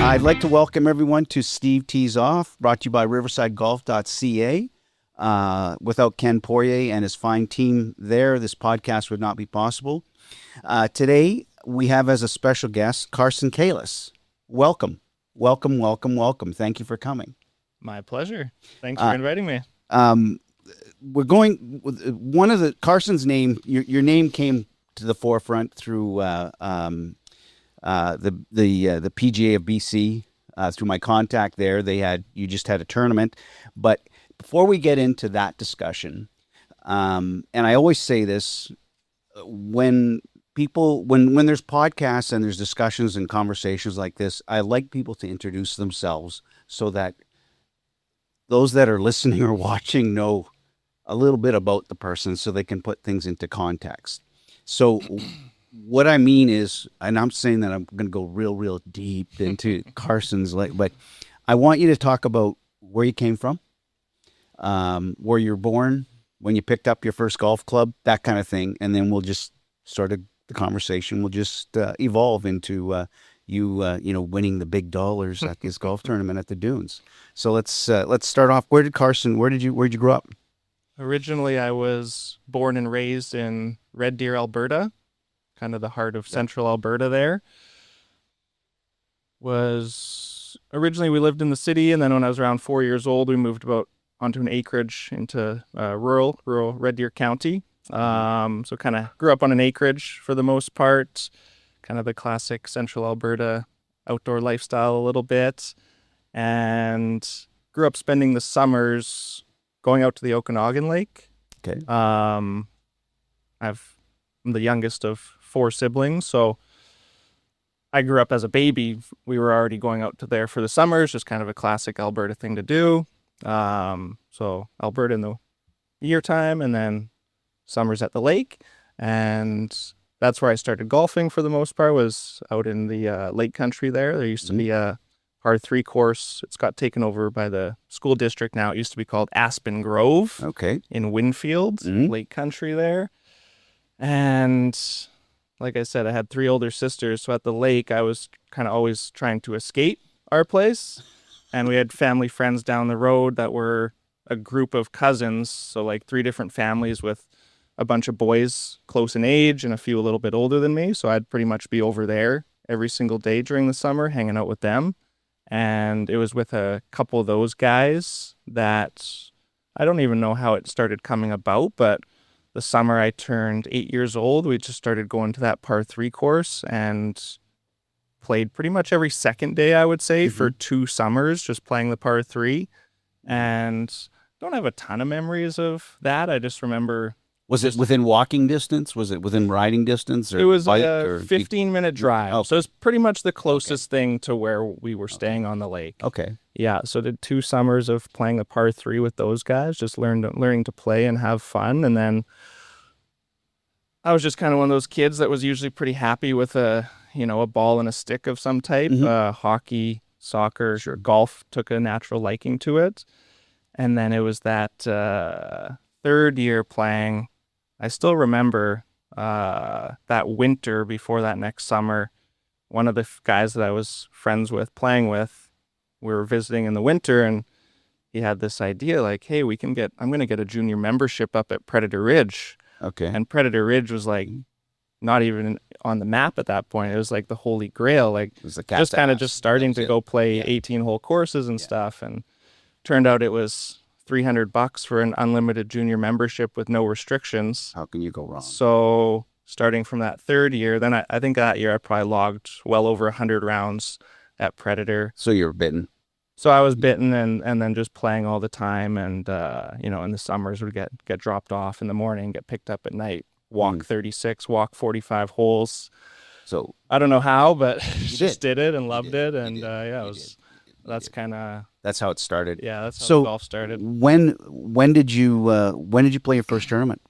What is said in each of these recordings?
I'd like to welcome everyone to Steve Tees Off, brought to you by riversidegolf.ca. Without Ken Poirier and his fine team there, this podcast would not be possible. Today, we have as a special guest, Carson Kallis. Welcome. Welcome, welcome, welcome. Thank you for coming. My pleasure. Thanks for inviting me. We're going with one of the Carson's name. Your name came to the forefront through the PGA of BC through my contact there. You just had a tournament, but before we get into that discussion, and I always say this when there's podcasts and there's discussions and conversations like this, I like people to introduce themselves so that those that are listening or watching know a little bit about the person so they can put things into context. So what I mean is, and I'm saying that I'm going to go real deep into Carson's, but I want you to talk about where you came from, where you're born, when you picked up your first golf club, that kind of thing. And then we'll just the conversation will just evolve into you winning the big dollars at this golf tournament at the Dunes. So let's start off. Where did you grow up? Originally, I was born and raised in Red Deer, Alberta, kind of the heart of central Alberta there. Originally, we lived in the city, and then when I was around 4 years old, we moved onto an acreage into rural Red Deer County. So kind of grew up on an acreage for the most part, kind of the classic central Alberta outdoor lifestyle a little bit, and grew up spending the summers going out to the Okanagan Lake. Okay. I'm the youngest of 4 siblings, so I grew up as a baby. We were already going out to there for the summers, just kind of a classic Alberta thing to do. So Alberta in the year time, and then summers at the lake, and that's where I started golfing for the most part, was out in the lake country there. There used to be a par 3 course. It's got taken over by the school district now. It used to be called Aspen Grove. Okay. In Winfield, lake country there. And like I said, I had 3 older sisters, so at the lake I was kind of always trying to escape our place. And we had family friends down the road that were a group of cousins, so like 3 different families with a bunch of boys close in age and a few a little bit older than me. So I'd pretty much be over there every single day during the summer hanging out with them. And it was with a couple of those guys that I don't even know how it started coming about, but the summer I turned 8 years old, we just started going to that par 3 course and played pretty much every second day, I would say, for 2 summers, just playing the par 3. And don't have a ton of memories of that. I just remember... Was it within walking distance? Was it within riding distance? Or it was bike, a or 15-minute drive. Oh. So it's pretty much the closest thing to where we were staying on the lake. Okay. Yeah, so did 2 summers of playing the par 3 with those guys, just learning to play and have fun. And then I was just kind of one of those kids that was usually pretty happy with a ball and a stick of some type. Hockey, soccer, golf took a natural liking to it. And then it was that 3rd year playing. I still remember that winter before that next summer, one of the guys that I was friends with, playing with, we were visiting in the winter, and he had this idea like, hey, I'm going to get a junior membership up at Predator Ridge. Okay. And Predator Ridge was like not even on the map at that point. It was like the holy grail, like it was the just kind of just starting to go play 18-hole courses and stuff. And turned out it was $300 for an unlimited junior membership with no restrictions. How can you go wrong? So starting from that 3rd year, then I think that year I probably logged well over 100 rounds at Predator. So you were bitten. So I was bitten and then just playing all the time. And, in the summers would get dropped off in the morning, get picked up at night, walk 36, walk 45 holes. So I don't know how, but just did it and loved it. And that's kind of... That's how it started. Yeah, that's how golf started. When did you play your first tournament?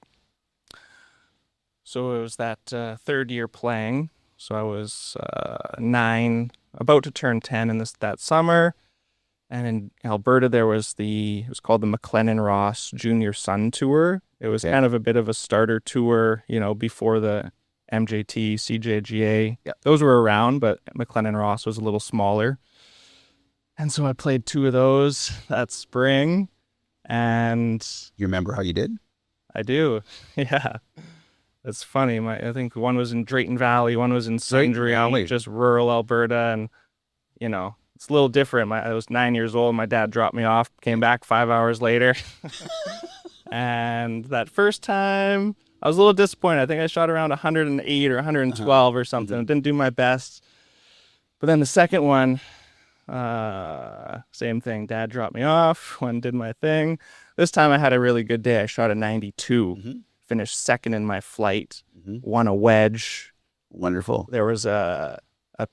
So it was that 3rd year playing. So I was 9, about to turn 10 in that summer. And in Alberta, it was called the McLennan Ross Junior Sun Tour. It was kind of a bit of a starter tour, before the MJT, CJGA. Yep. Those were around, but McLennan Ross was a little smaller. And so I played 2 of those that spring, and You remember how you did? I do. Yeah. It's funny. I think one was in Drayton Valley, one was in Sundre, Valley. just rural Alberta, and you know, it's a little different. I was 9 years old. My dad dropped me off, came back 5 hours later. And that first time, I was a little disappointed. I think I shot around 108 or 112 or something. I didn't do my best. But then the second one, same thing. Dad dropped me off, went and did my thing. This time I had a really good day. I shot a 92, finished second in my flight, won a wedge. Wonderful. There was a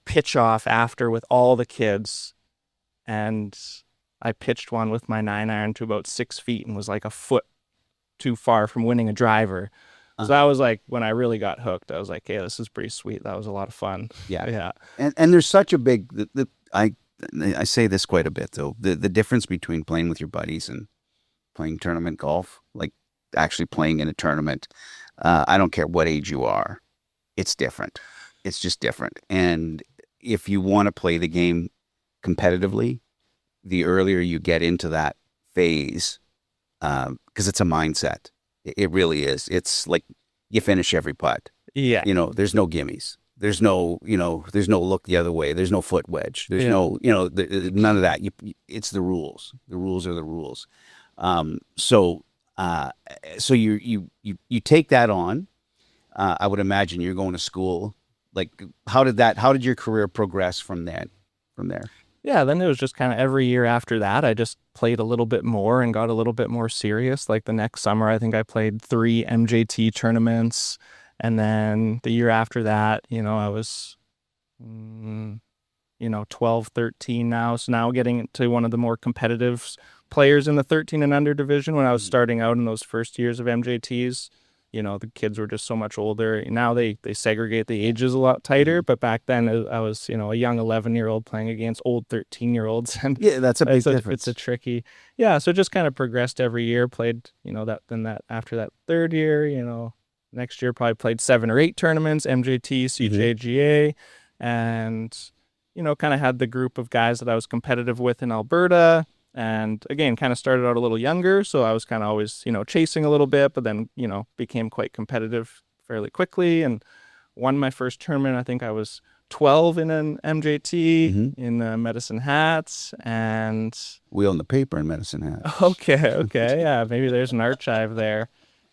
pitch off after with all the kids, and I pitched one with my 9-iron to about 6 feet and was like a foot too far from winning a driver. So that was like when I really got hooked. I was like, hey, this is pretty sweet. That was a lot of fun. Yeah. And there's such a big, I say this quite a bit though, the difference between playing with your buddies and playing tournament golf, like actually playing in a tournament. I don't care what age you are. It's different. It's just different. And if you want to play the game competitively, the earlier you get into that phase, because it's a mindset. It really is. It's like you finish every putt. Yeah. There's no gimmies. There's no, there's no look the other way. There's no foot wedge. There's no, none of that. It's the rules. The rules are the rules. So you take that on. I would imagine you're going to school. Like, how did your career progress from there? Yeah, then it was just kind of every year after that, I just played a little bit more and got a little bit more serious. Like the next summer, I think I played 3 MJT tournaments. And then the year after that, I was, 12, 13 now. So now getting to one of the more competitive players in the 13 and under division. When I was starting out in those first years of MJTs, the kids were just so much older. Now they segregate the ages a lot tighter, but back then I was, a young 11-year-old playing against old 13-year-olds. And yeah, that's a big difference. It's a tricky, yeah. So it just kind of progressed every year, played, after that third year, next year probably played 7 or 8 tournaments, MJT, CJGA, and, kind of had the group of guys that I was competitive with in Alberta. And again, kind of started out a little younger, so I was kind of always, chasing a little bit, but then, became quite competitive fairly quickly and won my first tournament. I think I was 12 in an MJT in Medicine Hats, and we own the paper in Medicine Hats. Okay, yeah, maybe there's an archive there.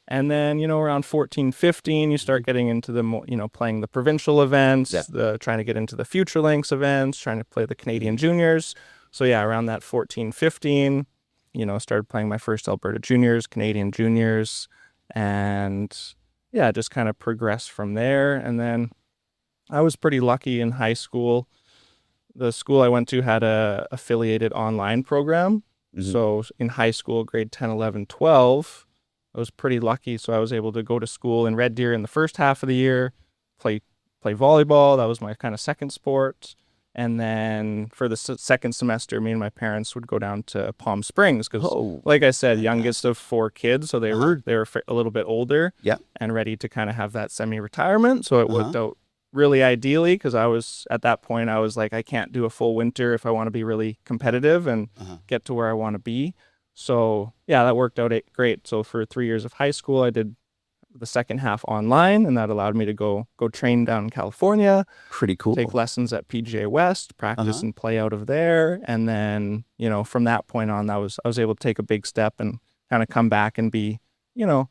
And then, around 14, 15, you start getting into the, playing the provincial events, trying to get into the Future Links events, trying to play the Canadian juniors. So yeah, around that 14, 15, started playing my first Alberta juniors, Canadian juniors, and yeah, just kind of progressed from there. And then I was pretty lucky in high school. The school I went to had a affiliated online program. So in high school, grade 10, 11, 12, I was pretty lucky. So I was able to go to school in Red Deer in the first half of the year, play volleyball. That was my kind of second sport. And then for the second semester, me and my parents would go down to Palm Springs because, like I said, youngest of 4 kids, so they were a little bit older, and ready to kind of have that semi-retirement. So it worked out really ideally because at that point, I was like, I can't do a full winter if I want to be really competitive and get to where I want to be. So yeah, that worked out great. So for 3 years of high school, I did the second half online, and that allowed me to go train down in California. Pretty cool. Take lessons at PGA West, practice and play out of there. And then, from that point on, I was able to take a big step and kind of come back and be, not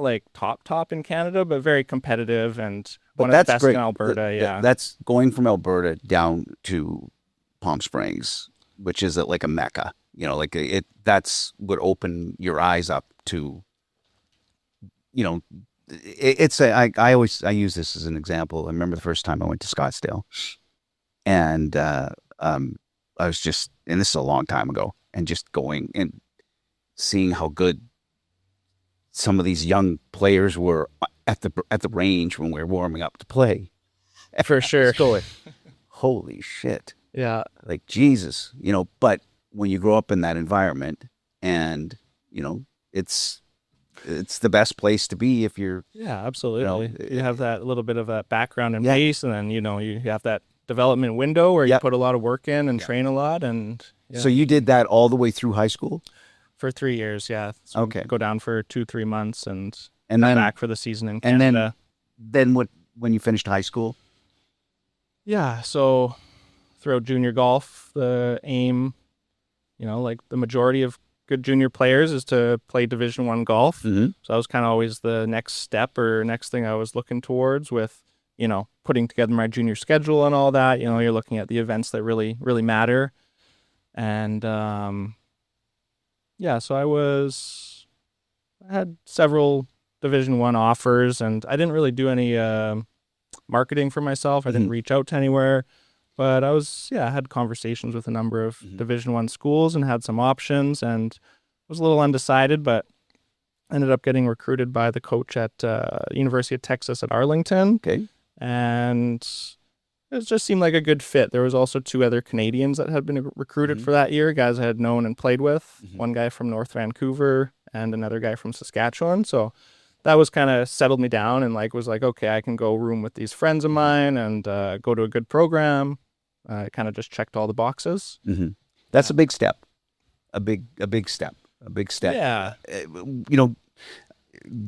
like top in Canada, but very competitive and one of the best in Alberta. Yeah. That's going from Alberta down to Palm Springs, which is like a mecca, that's would open your eyes up to, I use this as an example. I remember the first time I went to Scottsdale, and I was just, and this is a long time ago, and just going and seeing how good some of these young players were at the range when we were warming up to play. For sure. Going, holy shit. Yeah. Like Jesus, but when you grow up in that environment and, it's the best place to be if you're... Yeah, absolutely. You have that little bit of a background and pace, and then, you have that development window where you Yep. put a lot of work in and train a lot. And So you did that all the way through high school? for 3 years, yeah. So Okay. go down for 2-3 months and And come then back for the season in and Canada. then what, when you finished high school? Yeah, so throughout junior golf, the aim, like the majority of good junior players is to play Division I golf. Mm-hmm. So that was kind of always the next step or next thing I was looking towards with, putting together my junior schedule and all that. You're looking at the events that really, really matter. And so I had several Division I offers, and I didn't really do any marketing for myself. I didn't reach out to anywhere, but I had conversations with a number of Division I schools and had some options, and was a little undecided, but ended up getting recruited by the coach at University of Texas at Arlington. Okay. And it just seemed like a good fit. There was also 2 other Canadians that had been recruited for that year, guys I had known and played with, one guy from North Vancouver and another guy from Saskatchewan. So that was kind of settled me down and was like, okay, I can go room with these friends of mine and go to a good program. It kind of just checked all the boxes. Mm-hmm. That's a big step, a big step. Yeah.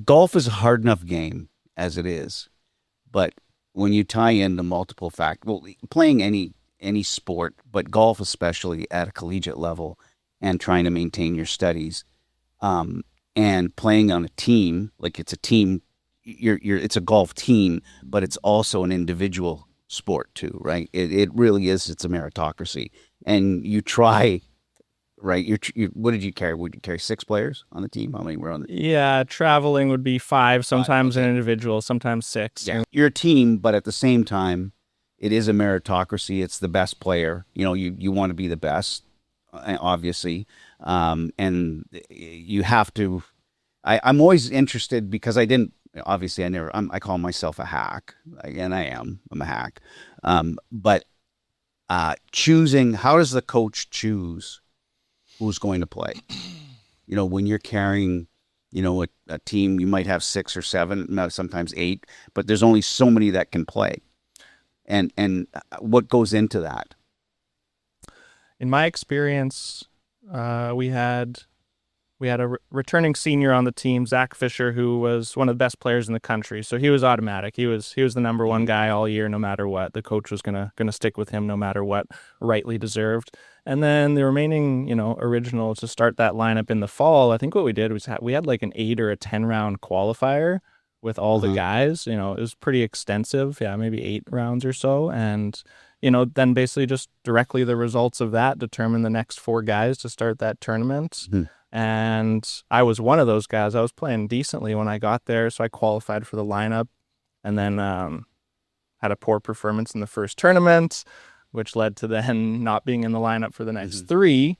Golf is a hard enough game as it is, but when you tie in the multiple playing any sport, but golf especially at a collegiate level, and trying to maintain your studies, and playing on a team, like it's a team, it's a golf team, but it's also an individual sport too, right? It really is. It's a meritocracy, and you try. Right. What did you carry? Would you carry 6 players on the team? How many were on the team? Yeah, traveling would be 5, sometimes an individual, sometimes 6. Yeah. You're a team, but at the same time, it is a meritocracy. It's the best player. You want to be the best, obviously. And you have to, I'm always interested because I call myself a hack, and I'm a hack. But choosing, how does the coach choose who's going to play? When you're carrying, a team, you might have 6 or 7, sometimes 8, but there's only so many that can play. And what goes into that? In my experience, we had a returning senior on the team, Zach Fisher, who was one of the best players in the country. So he was automatic. He was the number 1 guy all year, no matter what. The coach was gonna stick with him no matter what, rightly deserved. And then the remaining, originals to start that lineup in the fall, I think what we did was we had like an 8 or a 10 round qualifier with all the guys. It was pretty extensive. Yeah, maybe 8 rounds or so. And, then basically just directly the results of that determined the next 4 guys to start that tournament. Mm-hmm. And I was one of those guys. I was playing decently when I got there, so I qualified for the lineup, and then had a poor performance in the first tournament, which led to then not being in the lineup for the next 3,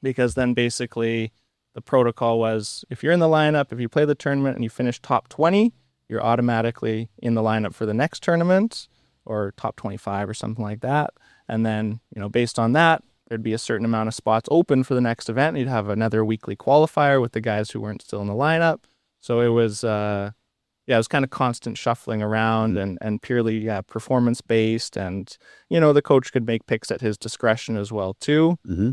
because then basically the protocol was if you're in the lineup, if you play the tournament and you finish top 20, you're automatically in the lineup for the next tournament, or top 25 or something like that. And then, based on that, there'd be a certain amount of spots open for the next event. And you'd have another weekly qualifier with the guys who weren't still in the lineup. So it was, it was kind of constant shuffling around and purely, performance-based. And, the coach could make picks at his discretion as well, too. Mm-hmm.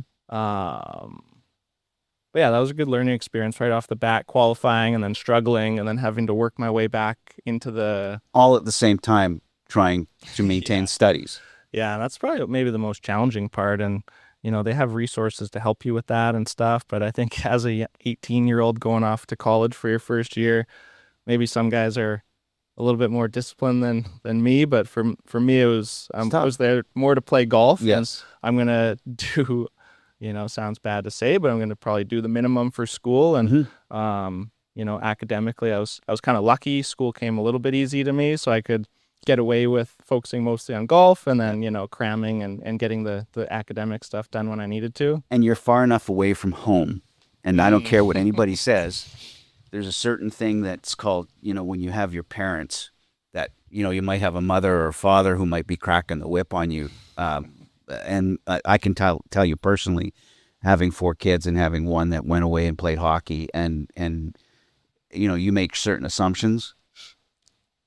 But yeah, that was a good learning experience right off the bat, qualifying and then struggling and then having to work my way back into the... All at the same time, trying to maintain studies. Yeah, that's probably maybe the most challenging part. And, they have resources to help you with that and stuff. But I think as a 18-year-old going off to college for your first year, maybe some guys are a little bit more disciplined than me. But for me, it was I was there more to play golf. Yes. And I'm going to do, sounds bad to say, but I'm going to probably do the minimum for school. And, academically, I was kind of lucky. School came a little bit easy to me, so I could get away with focusing mostly on golf and then, cramming and getting the academic stuff done when I needed to. And you're far enough away from home, and I don't care what anybody says. There's a certain thing that's called, when you have your parents that, you might have a mother or a father who might be cracking the whip on you. And I can tell you personally, having 4 kids and having one that went away and played hockey and you make certain assumptions.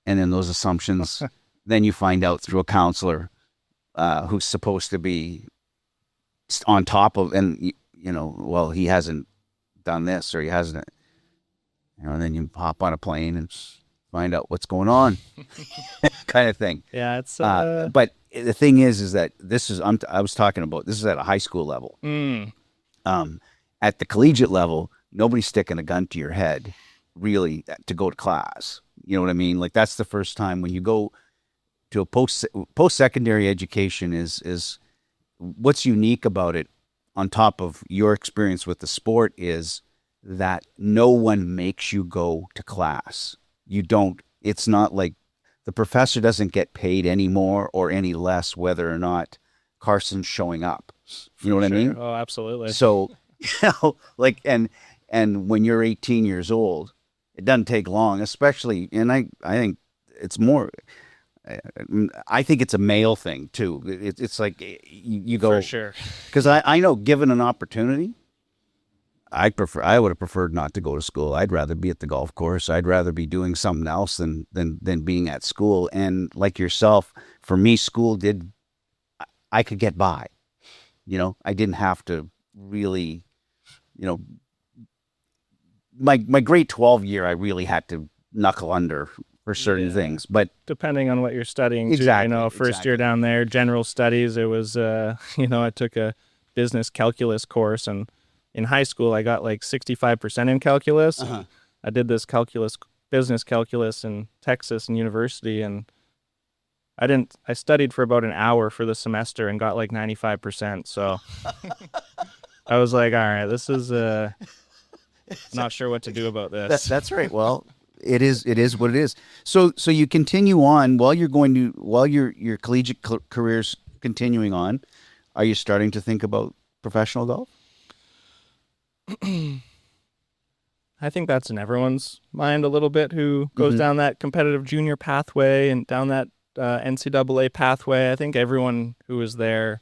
And then those assumptions, then you find out through a counselor who's supposed to be on top of, and well, he hasn't done this or he hasn't, and then you hop on a plane and find out what's going on, kind of thing. Yeah, it's but the thing is that I was talking about, this is at a high school level. At the collegiate level, nobody's sticking a gun to your head really to go to class. You know what I mean? Like, that's the first time when you go to a post-secondary education is what's unique about it, on top of your experience with the sport, is that no one makes you go to class. You don't, it's not like the professor doesn't get paid any more or any less whether or not Carson's showing up. You know what I mean? Oh, absolutely. So, like, and when you're 18 years old, it doesn't take long, especially, and I think it's more, I think it's a male thing too. It's like you go, for sure, because I know, given an opportunity, I would have preferred not to go to school. I'd rather be at the golf course. I'd rather be doing something else than being at school. And like yourself, for me, school I could get by. I didn't have to really, my grade 12 year, I really had to knuckle under for certain things, but depending on what you're studying, exactly, too, first year down there, general studies, it was, I took a business calculus course, and in high school, I got like 65% in calculus. I did this business calculus in Texas and university, and I studied for about an hour for the semester and got like 95%. So I was like, all right, this is, not sure what to do about this. That's right. Well, it is what it is. So you continue on while your collegiate career's continuing on. Are you starting to think about professional golf? I think that's in everyone's mind a little bit, who goes down that competitive junior pathway and down that NCAA pathway. I think everyone who is there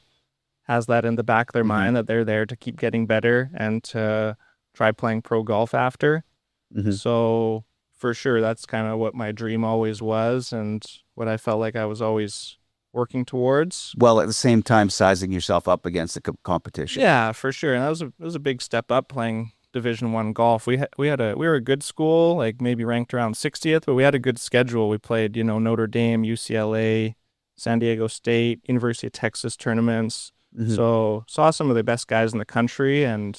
has that in the back of their mind, that they're there to keep getting better and to try playing pro golf after. So for sure, that's kind of what my dream always was and what I felt like I was always working towards. Well, at the same time, sizing yourself up against the competition. Yeah, for sure. And it was a big step up playing Division I golf. We were a good school, like maybe ranked around 60th, but we had a good schedule. We played, Notre Dame, UCLA, San Diego State, University of Texas tournaments. So saw some of the best guys in the country and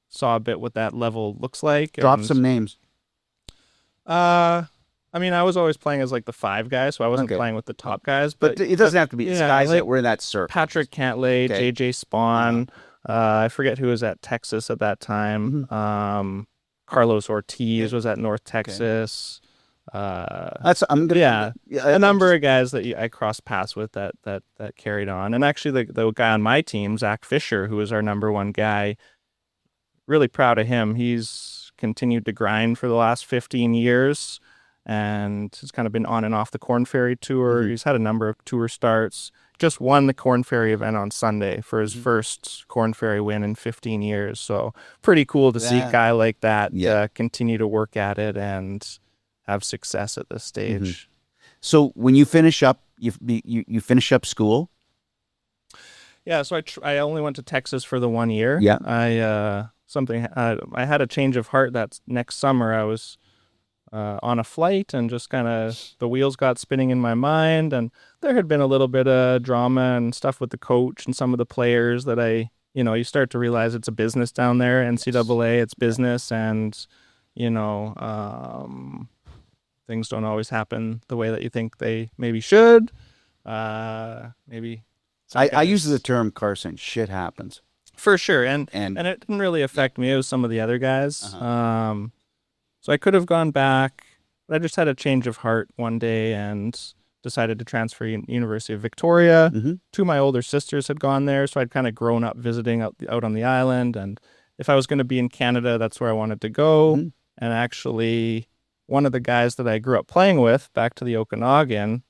saw a bit what that level looks like. Drop some names. I was always playing as like the 5 guy, so I wasn't playing with the top guys. But it doesn't have to be. It's guys that were in that circle. Patrick Cantlay, JJ Spawn. I forget who was at Texas at that time. Carlos Ortiz was at North Texas. A number of guys that I crossed paths with that carried on. And actually, the guy on my team, Zach Fisher, who was our number 1 guy, really proud of him. He's continued to grind for the last 15 years and has kind of been on and off the Corn Ferry Tour. He's had a number of tour starts. Just won the Corn Ferry event on Sunday for his first Corn Ferry win in 15 years. So pretty cool to see a guy like that continue to work at it and have success at this stage. So when you finish up, you finish up school? Yeah, so I only went to Texas for the 1 year. Yeah. I had a change of heart that next summer. I was on a flight and just kind of the wheels got spinning in my mind, and there had been a little bit of drama and stuff with the coach and some of the players that you start to realize it's a business down there. NCAA, it's business, and things don't always happen the way that you think they maybe should. Maybe I use the term, Carson, shit happens. For sure, and it didn't really affect me. It was some of the other guys. So I could have gone back, but I just had a change of heart one day and decided to transfer to University of Victoria. 2 of my older sisters had gone there, so I'd kind of grown up visiting out on the island. And if I was going to be in Canada, that's where I wanted to go. And actually, one of the guys that I grew up playing with back to the Okanagan,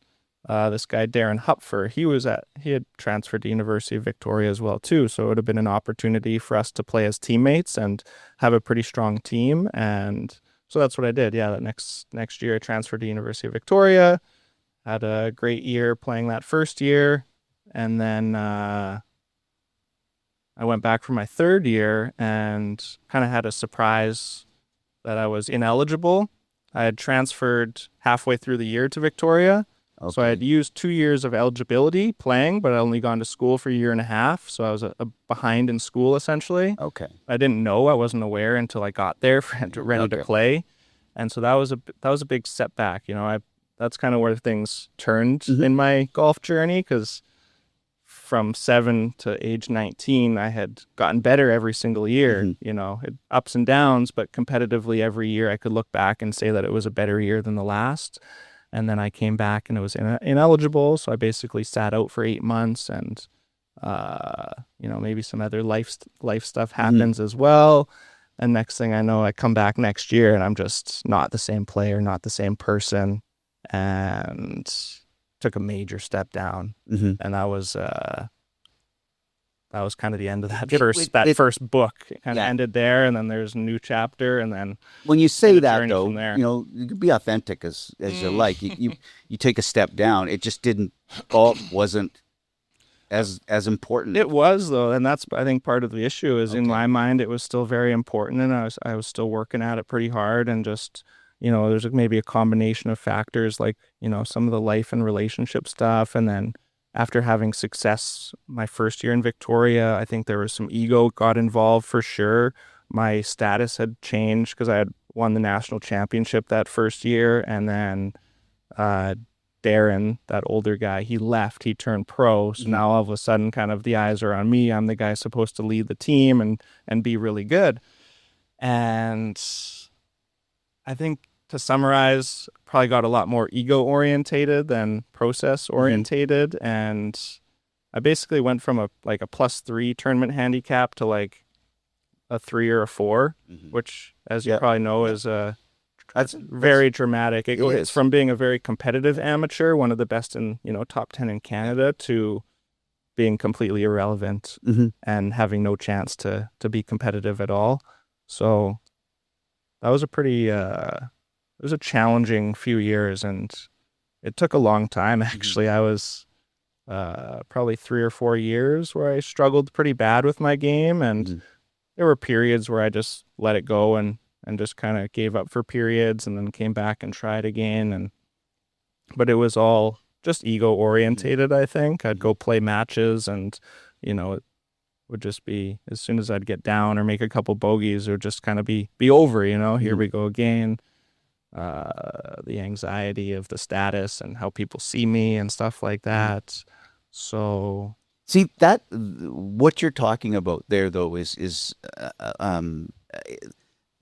this guy Darren Hupfer, he had transferred to University of Victoria as well too, so it would have been an opportunity for us to play as teammates and have a pretty strong team. And so that's what I did. That next year I transferred to University of Victoria, had a great year playing that first year, And then I went back for my third year and kind of had a surprise that I was ineligible. I had transferred halfway through the year to Victoria. Okay. So I had used 2 years of eligibility playing, but I only gone to school for a year and a half. So I was behind in school, essentially. Okay. I didn't know. I wasn't aware until I got there ready to play. And so that was a big setback. That's kind of where things turned in my golf journey, because from 7 to age 19, I had gotten better every single year, ups and downs, but competitively every year I could look back and say that it was a better year than the last. And then I came back and it was ineligible. So I basically sat out for 8 months, and, maybe some other life stuff happens as well. And next thing I know, I come back next year and I'm just not the same player, not the same person, and took a major step down. And that was kind of the end of that first book. It kind of ended there, and then there's a new chapter. And then when you say that, though, you could be authentic as you like. You take a step down. It just wasn't as important. It was, though, and that's, I think, part of the issue is in my mind it was still very important, and I was still working at it pretty hard, and just there's maybe a combination of factors, like some of the life and relationship stuff, and then after having success my first year in Victoria, I think there was some ego got involved for sure. My status had changed because I had won the national championship that first year, and then Darren, that older guy, he left, he turned pro. So now all of a sudden kind of the eyes are on me. I'm the guy supposed to lead the team and be really good. And I think, to summarize, probably got a lot more ego orientated than process orientated. And I basically went from a +3 tournament handicap to like a 3 or a 4, which, as you probably know, is that's very dramatic. It's from being a very competitive amateur, one of the best in, top 10 in Canada, to being completely irrelevant and having no chance to be competitive at all. So that was it was a challenging few years, and it took a long time, actually. I was probably 3 or 4 years where I struggled pretty bad with my game, and there were periods where I just let it go and just kind of gave up for periods, and then came back and tried again. But it was all just ego orientated, I think. I'd go play matches, and, it would just be, as soon as I'd get down or make a couple bogeys, it would just kind of be over, here we go again. The anxiety of the status and how people see me and stuff like that. So see that what you're talking about there, though, is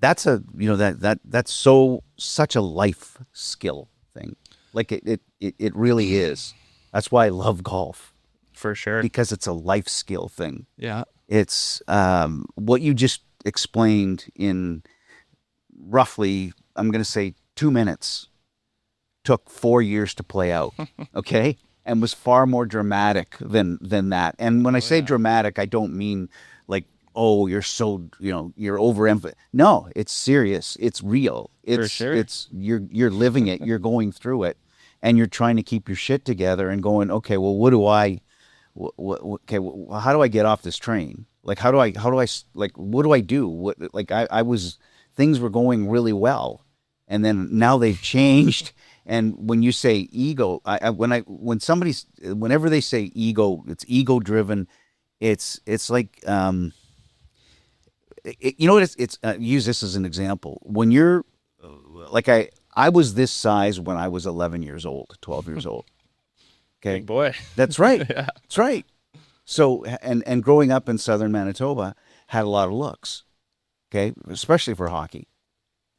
that's that's such a life skill thing. Like it really is. That's why I love golf, for sure, because it's a life skill thing. Yeah, it's what you just explained in roughly, I'm going to say, 2 minutes, took 4 years to play out, okay? And was far more dramatic than that. And when I say dramatic, I don't mean like, oh, you're so, you're overemphasizing. No, it's serious. It's real. For sure. It's you're living it. You're going through it, and you're trying to keep your shit together and going, okay, well, how do I get off this train? Like, what do I do? Things were going really well. And then now they've changed. And when you say ego, whenever they say ego, it's ego driven. It's like, use this as an example. When you're like, I was this size when I was 11 years old, 12 years old. Okay. Big boy. That's right. Yeah. That's right. So, and growing up in southern Manitoba, had a lot of looks. Okay. Especially for hockey.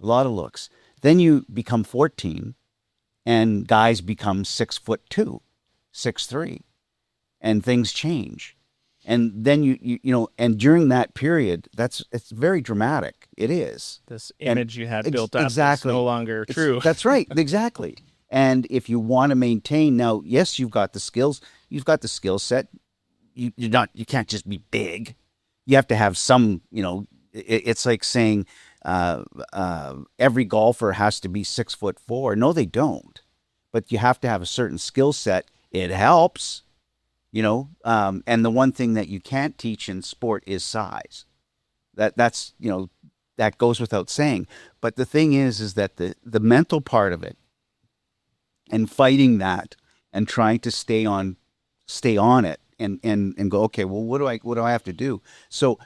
A lot of looks. Then you become 14, and guys become 6'2", 6'3", and things change. And then and during that period, it's very dramatic. It is. This image you had built up is no longer true. That's right, exactly. And if you want to maintain, now, yes, you've got the skills, you've got the skill set. You can't just be big. You have to have some. It's like saying, every golfer has to be 6'4". No, they don't. But you have to have a certain skill set. It helps. And the one thing that you can't teach in sport is size. That's that goes without saying. But the thing is that the mental part of it and fighting that and trying to stay on it and go, okay, well, what do I have to do? So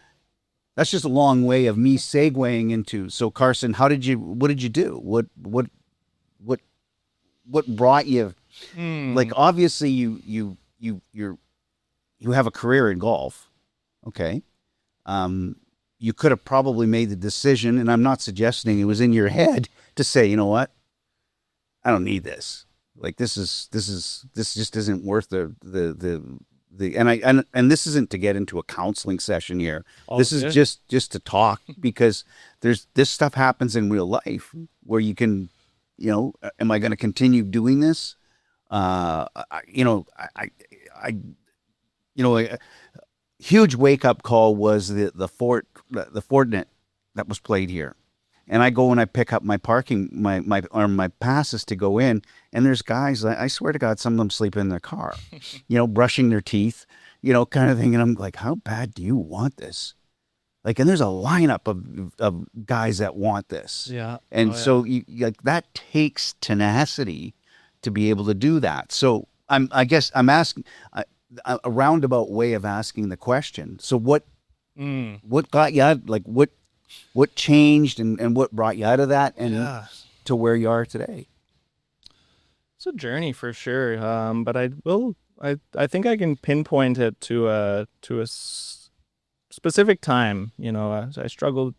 that's just a long way of me segueing into. So Carson, what did you do? What brought you? Like, obviously you have a career in golf. Okay. You could have probably made the decision, and I'm not suggesting it was in your head, to say, you know what? I don't need this. Like, this just isn't worth and this isn't to get into a counseling session here. This is just to talk, because this stuff happens in real life where you can, am I going to continue doing this? A huge wake up call was the Fortinet that was played here. And I go and I pick up my my passes to go in, and there's guys, I swear to God, some of them sleep in their car, brushing their teeth, kind of thing. And I'm like, how bad do you want this? Like, and there's a lineup of guys that want this. Yeah. And so that takes tenacity to be able to do that. So I guess I'm asking a roundabout way of asking the question. So what got you out? Like, what changed and what brought you out of that and to where you are today? It's a journey for sure. But I think I can pinpoint it to a specific time. I struggled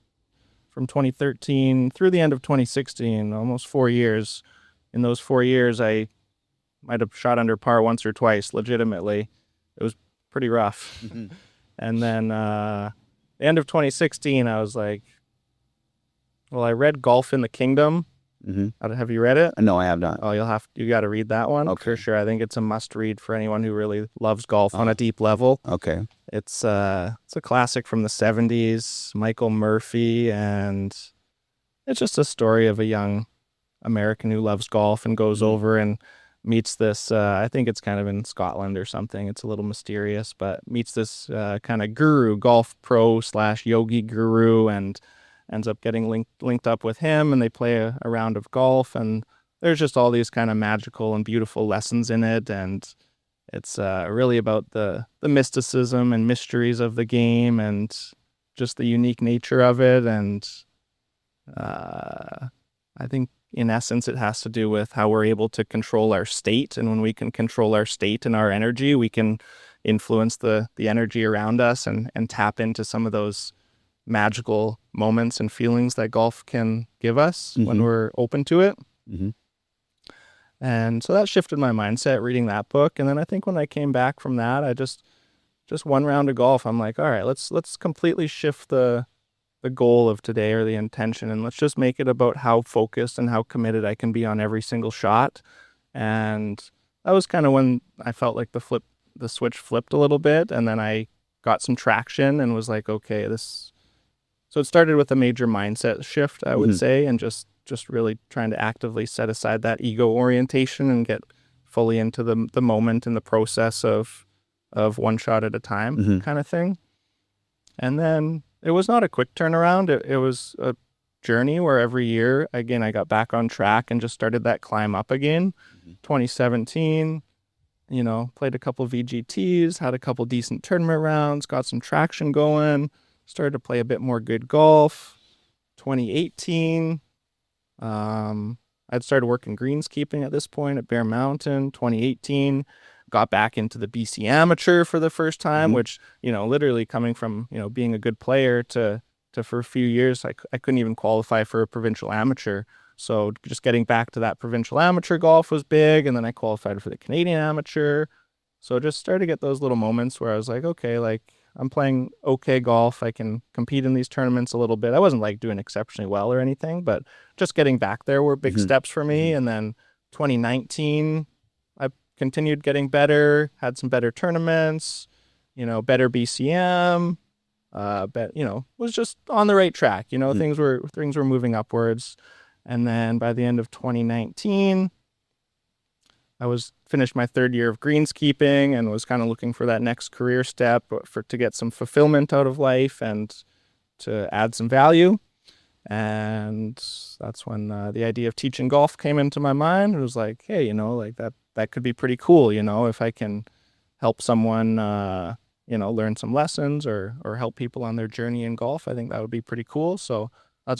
from 2013 through the end of 2016, almost 4 years. In those 4 years, I might have shot under par once or twice, legitimately. It was pretty rough. Mm-hmm. And then the end of 2016, I was like, well, I read Golf in the Kingdom. Mm-hmm. Have you read it? No, I have not. Oh, you got to read that one. Okay. For sure. I think it's a must read for anyone who really loves golf on a deep level. Okay. It's a classic from the 70s, Michael Murphy, and it's just a story of a young American who loves golf and goes over and meets this, I think it's kind of in Scotland or something. It's a little mysterious, but meets this kind of guru, golf pro / yogi guru, and ends up getting linked up with him, and they play a round of golf, and there's just all these kind of magical and beautiful lessons in it, and it's really about the mysticism and mysteries of the game and just the unique nature of it, and I think in essence it has to do with how we're able to control our state, and when we can control our state and our energy, we can influence the energy around us and tap into some of those magical moments and feelings that golf can give us when we're open to it. Mm-hmm. And so that shifted my mindset reading that book. And then I think when I came back from that, I just one round of golf, I'm like, all right, let's completely shift the goal of today, or the intention, and let's just make it about how focused and how committed I can be on every single shot. And that was kind of when I felt like the switch flipped a little bit, and then I got some traction and was like, okay, so it started with a major mindset shift, I would say, and just really trying to actively set aside that ego orientation and get fully into the moment and the process of one shot at a time kind of thing. And then it was not a quick turnaround. It was a journey where every year, again, I got back on track and just started that climb up again. 2017, played a couple VGTs, had a couple decent tournament rounds, got some traction going, started to play a bit more good golf. 2018, I'd started working greenskeeping at this point at Bear Mountain. 2018, got back into the BC Amateur for the first time, which, literally coming from, being a good player to for a few years, I couldn't even qualify for a provincial amateur. So just getting back to that provincial amateur golf was big. And then I qualified for the Canadian Amateur. So just started to get those little moments where I was like, okay, like I'm playing okay golf. I can compete in these tournaments a little bit. I wasn't like doing exceptionally well or anything, but just getting back there were big steps for me. And then 2019, I continued getting better, had some better tournaments, better BCM, was just on the right track. Things were moving upwards. And then by the end of 2019, I was finished my third year of greenskeeping and was kind of looking for that next career step to get some fulfillment out of life and to add some value. And that's when the idea of teaching golf came into my mind. It was like, hey, you know, like that could be pretty cool, you know, if I can help someone, you know, learn some lessons or help people on their journey in golf. I think that would be pretty cool. So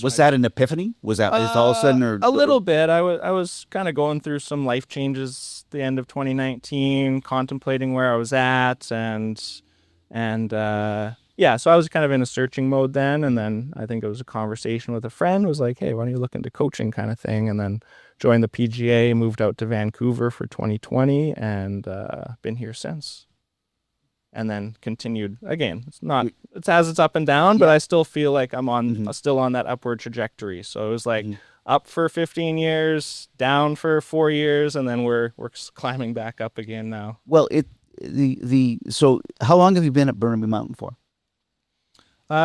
was that an epiphany? Was that is all of a sudden, or a little bit? I was kind of going through some life changes at the end of 2019, contemplating where I was at, and yeah, so I was kind of in a searching mode then, and then I think it was a conversation with a friend. Was like, hey, why don't you look into coaching, kind of thing, and then joined the PGA, moved out to Vancouver for 2020, and been here since. And then continued again. It has its up and down, but I still feel like I'm still on that upward trajectory. So it was like up for 15 years, down for 4 years, and then we're climbing back up again now. Well, so how long have you been at Burnaby Mountain for?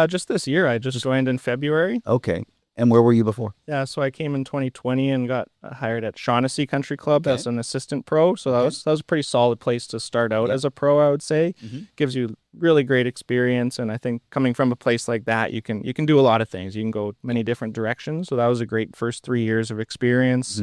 Just this year. I just joined in February. Okay. And where were you before? Yeah, so I came in 2020 and got hired at Shaughnessy Country Club as an assistant pro. So that was a pretty solid place to start out as a pro, I would say. Gives you really great experience, and I think coming from a place like that, you can do a lot of things. You can go many different directions. So that was a great first 3 years of experience.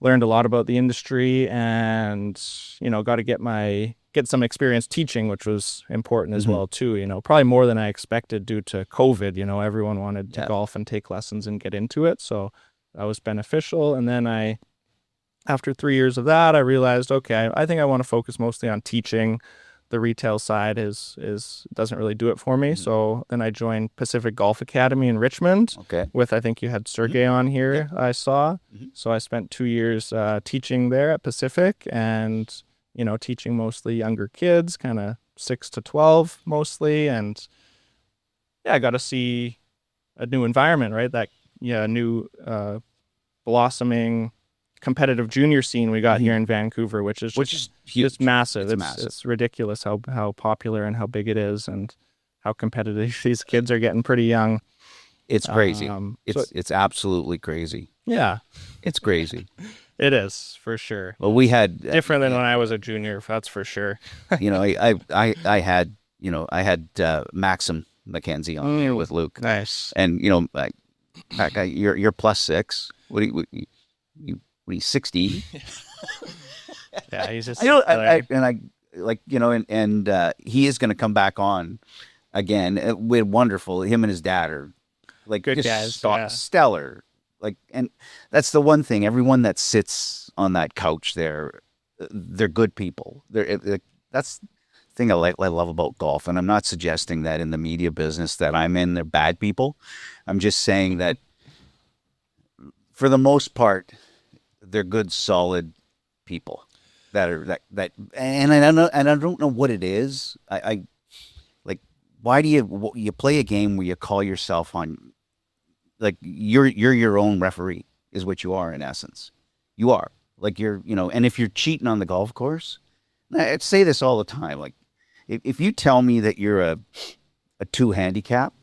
Learned a lot about the industry, and you know, got to get some experience teaching, which was important as well too. You know, probably more than I expected due to COVID. You know, everyone wanted to golf and take lessons and get into it, so that was beneficial. And then after 3 years of that, I realized, okay, I think I want to focus mostly on teaching. The retail side doesn't really do it for me. So then I joined Pacific Golf Academy in Richmond. With, I think you had Sergey on here. I saw. So I spent 2 years teaching there at Pacific, and you know, teaching mostly younger kids, kind of 6 to 12 mostly. And yeah, I got to see a new environment, right? New blossoming competitive junior scene we got here in Vancouver, which is huge. It's massive. It's ridiculous how popular and how big it is, and how competitive these kids are getting pretty young. It's crazy. It's absolutely crazy. Yeah. It's crazy. It is, for sure. Well, we had different than when I was a junior, that's for sure. You know, I had Maxim McKenzie on here with Luke. Nice. And you know, you're +6. What are you 60? Yeah, he's just. He is going to come back on again. With wonderful. Him and his dad are like good just guys, stellar. Like, and that's the one thing. Everyone that sits on that couch there, they're good people. That's the thing I love about golf. And I'm not suggesting that in the media business that I'm in, they're bad people. I'm just saying that for the most part, they're good, solid people and I don't know what it is. I like, why do you play a game where you call yourself on, like, you're your own referee is what you are in essence. You are like, and if you're cheating on the golf course, I say this all the time. Like, if you tell me that you're a 2 handicap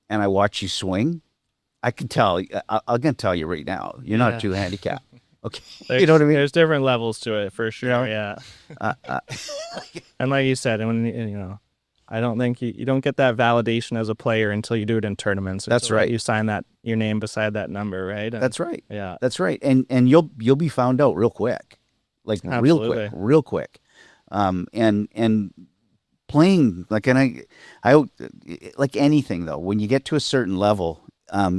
and I watch you swing, I can tell. I'm gonna tell you right now, you're not a 2 handicap. Okay, you know what I mean? There's different levels to it for sure. Yeah. And like you said, when I don't think you don't get that validation as a player until you do it in tournaments. That's right. You sign your name beside that number, right? That's right. Yeah. That's right. And you'll be found out real quick. Like, absolutely. real quick. And playing, like, and I like anything though, when you get to a certain level,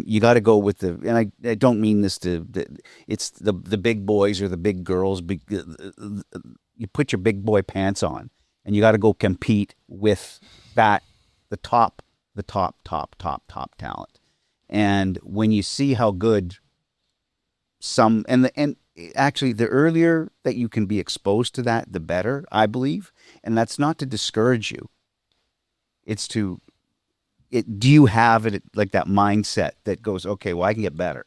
you got to go with and I don't mean this it's the big boys or the big girls. You put your big boy pants on, and you got to go compete with the top talent. And when you see how good and actually the earlier that you can be exposed to that, the better, I believe. And that's not to discourage you. It's do you have it like that mindset that goes, okay, well, I can get better.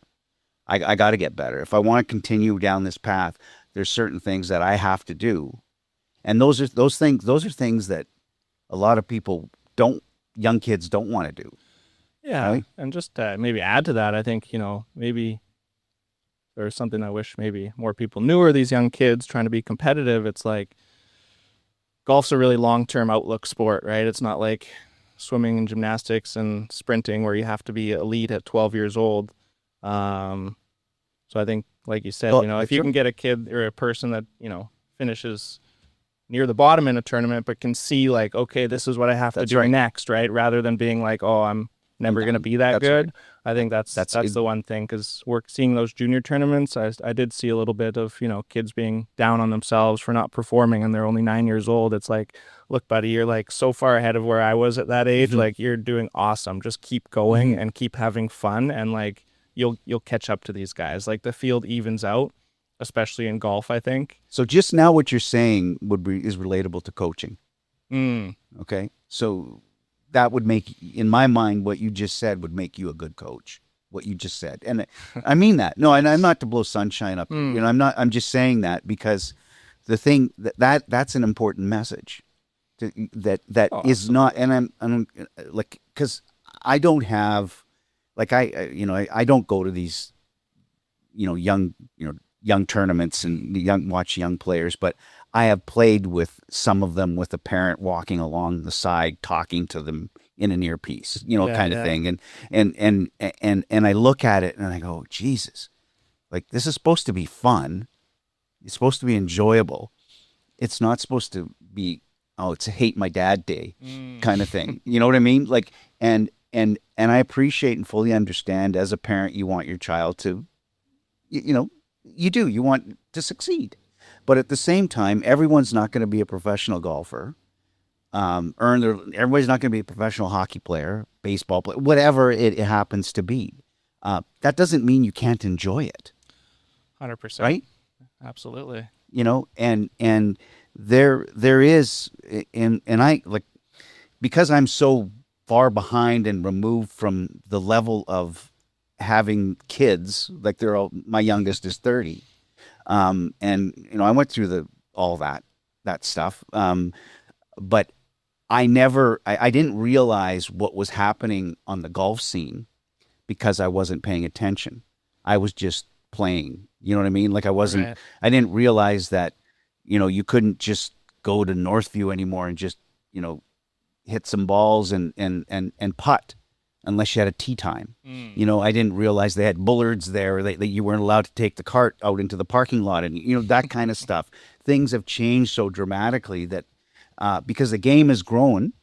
I got to get better. If I want to continue down this path, there's certain things that I have to do. And those are things that a lot of people young kids don't want to do. Yeah. Right? And just maybe add to that, I think, maybe or something I wish maybe more people knew, or these young kids trying to be competitive, it's like golf's a really long-term outlook sport, right? It's not like swimming and gymnastics and sprinting where you have to be elite at 12 years old. So I think, like you said, if you can get a kid or a person that, finishes near the bottom in a tournament, but can see like, okay, this is what I have to do next, right? Rather than being like, oh, I'm never going to be that good. Right. I think that's the one thing, because we're seeing those junior tournaments. I did see a little bit of, kids being down on themselves for not performing, and they're only 9 years old. It's like, look, buddy, you're like so far ahead of where I was at that age. Like, you're doing awesome. Just keep going and keep having fun, and like you'll catch up to these guys. Like, the field evens out, especially in golf, I think. So just now what you're saying is relatable to coaching. Okay. So that would make, in my mind, what you just said would make you a good coach. What you just said, and I mean that. No, and I'm not to blow sunshine up. I'm just saying that because the thing that's an important message. That is not, and I'm like, because I don't have, like, I don't go to these, young tournaments and watch young players, but I have played with some of them with a parent walking along the side, talking to them in an earpiece, kind of thing. And I look at it and I go, Jesus, like, this is supposed to be fun. It's supposed to be enjoyable. It's not supposed to be, it's a hate my dad day kind of thing. You know what I mean? Like, and I appreciate and fully understand, as a parent, you want your child to, you want to succeed. But at the same time, everyone's not going to be a professional golfer. Everybody's not going to be a professional hockey player, baseball player, whatever it happens to be. That doesn't mean you can't enjoy it. 100%. Right? Absolutely. And there is, and I, like, because I'm so far behind and removed from the level of having kids, like, my youngest is 30. And I went through all that stuff. But I didn't realize what was happening on the golf scene because I wasn't paying attention. I was just playing, you know what I mean? Like, I didn't realize that, you couldn't just go to Northview anymore and just, hit some balls and putt unless you had a tee time. I didn't realize they had bullards there, that you weren't allowed to take the cart out into the parking lot, and, that kind of stuff. Things have changed so dramatically that, because the game has grown,